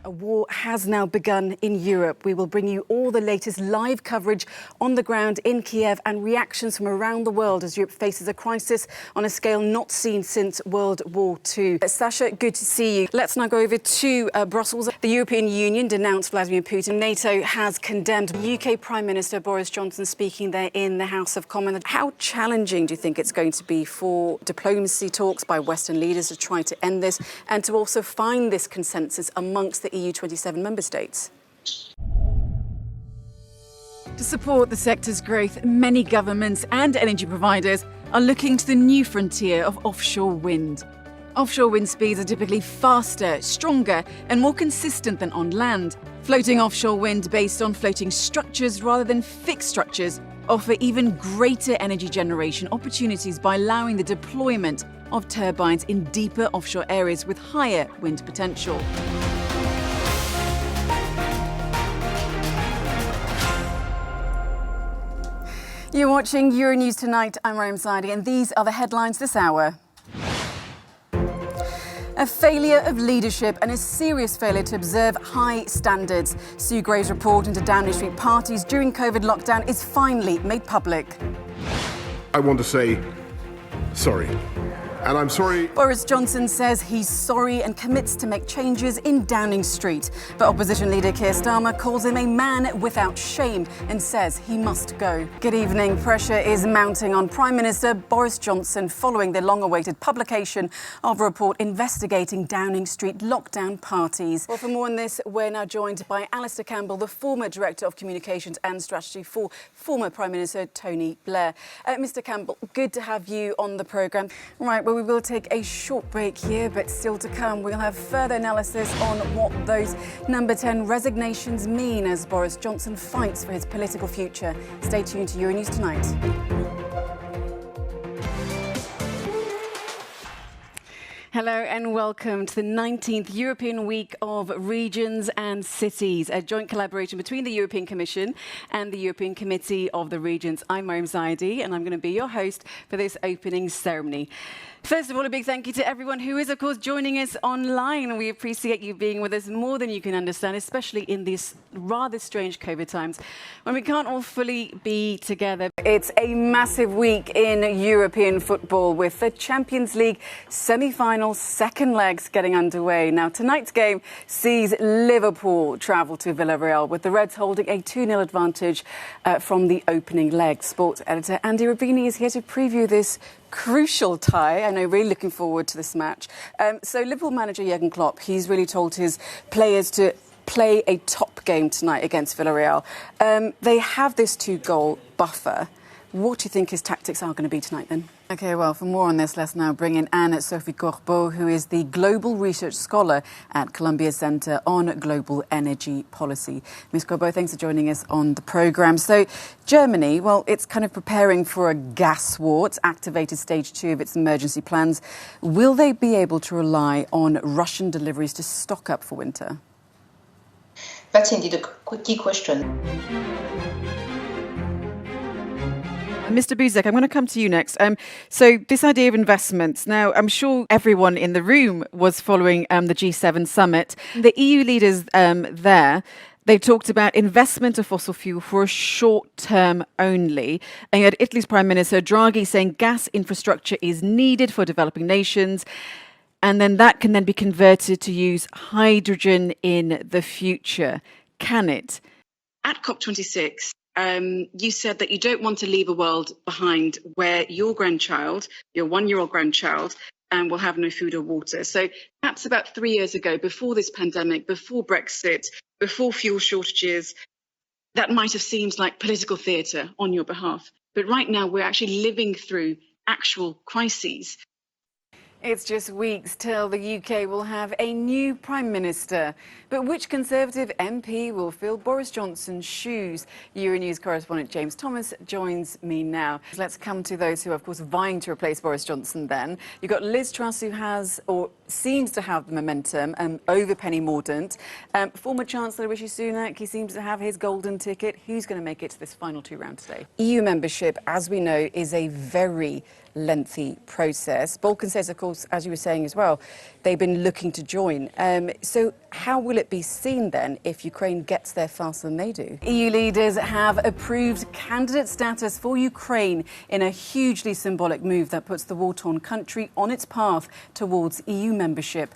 A war has now begun in Europe. We will bring you all the latest live coverage on the ground in Kiev and reactions from around the world as Europe faces a crisis on a scale not seen since World War II. Sasha, good to see you. Let's now go over to Brussels. The European Union denounced Vladimir Putin. NATO has condemned UK Prime Minister Boris Johnson speaking there in the House of Commons. How challenging do you think it's going to be for diplomacy talks by Western leaders to try to end this and to also find this consensus amongst the EU 27 member states? To support the sector's growth, many governments and energy providers are looking to the new frontier of offshore wind. Offshore wind speeds are typically faster, stronger and more consistent than on land. Floating offshore wind based on floating structures rather than fixed structures offer even greater energy generation opportunities by allowing the deployment of turbines in deeper offshore areas with higher wind potential. You're watching Euronews Tonight. I'm Mariam Zaidi, and these are the headlines this hour. A failure of leadership and a serious failure to observe high standards. Sue Gray's report into Downing Street parties during COVID lockdown is finally made public. I want to say sorry. And I'm sorry. Boris Johnson says he's sorry and commits to make changes in Downing Street. But opposition leader Keir Starmer calls him a man without shame and says he must go. Good evening. Pressure is mounting on Prime Minister Boris Johnson following the long-awaited publication of a report investigating Downing Street lockdown parties. Well, for more on this, we're now joined by Alistair Campbell, the former Director of Communications and Strategy for former Prime Minister Tony Blair. Mr. Campbell, good to have you on the programme. Right, well, we will take a short break here, but still to come, we'll have further analysis on what those number 10 resignations mean as Boris Johnson fights for his political future. Stay tuned to Euronews Tonight. Hello and welcome to the 19th European Week of Regions and Cities, a joint collaboration between the European Commission and the European Committee of the Regions. I'm Mariam Zaidi and I'm going to be your host for this opening ceremony. First of all, a big thank you to everyone who is, of course, joining us online. We appreciate you being with us more than you can understand, especially in these rather strange COVID times when we can't all fully be together. It's a massive week in European football with the Champions League semi-final second legs getting underway. Now, tonight's game sees Liverpool travel to Villarreal with the Reds holding a 2-0 advantage from the opening leg. Sports editor Andy Rubini is here to preview this crucial tie. I know, really looking forward to this match. So Liverpool manager Jurgen Klopp, he's really told his players to play a top game tonight against Villarreal. They have this 2-goal buffer. What do you think his tactics are going to be tonight then? OK, well, for more on this, let's now bring in Anne-Sophie Corbeau, who is the Global Research Scholar at Columbia Centre on Global Energy Policy. Ms. Corbeau, thanks for joining us on the programme. So, Germany, well, it's kind of preparing for a gas war. It's activated stage 2 of its emergency plans. Will they be able to rely on Russian deliveries to stock up for winter? That's indeed a key question. Mr. Buzek, I'm going to come to you next. So this idea of investments. Now, I'm sure everyone in the room was following the G7 summit. The EU leaders there, they talked about investment of fossil fuel for a short term only. And you had Italy's Prime Minister Draghi saying gas infrastructure is needed for developing nations. And then that can then be converted to use hydrogen in the future. Can it? At COP26, you said that you don't want to leave a world behind where your grandchild, your 1-year-old grandchild, will have no food or water. So perhaps about 3 years ago, before this pandemic, before Brexit, before fuel shortages, that might have seemed like political theatre on your behalf. But right now, we're actually living through actual crises. It's just weeks till the UK will have a new Prime Minister. But which Conservative MP will fill Boris Johnson's shoes? Euronews correspondent James Thomas joins me now. Let's come to those who are, of course, vying to replace Boris Johnson then. You've got Liz Truss, who has, or seems to have the momentum over Penny Mordaunt. Former Chancellor Rishi Sunak, he seems to have his golden ticket. Who's going to make it to this final two rounds today? EU membership, as we know, is a very lengthy process. Balkan says, of course, as you were saying as well, they've been looking to join. So how will it be seen then if Ukraine gets there faster than they do? EU leaders have approved candidate status for Ukraine in a hugely symbolic move that puts the war-torn country on its path towards EU membership.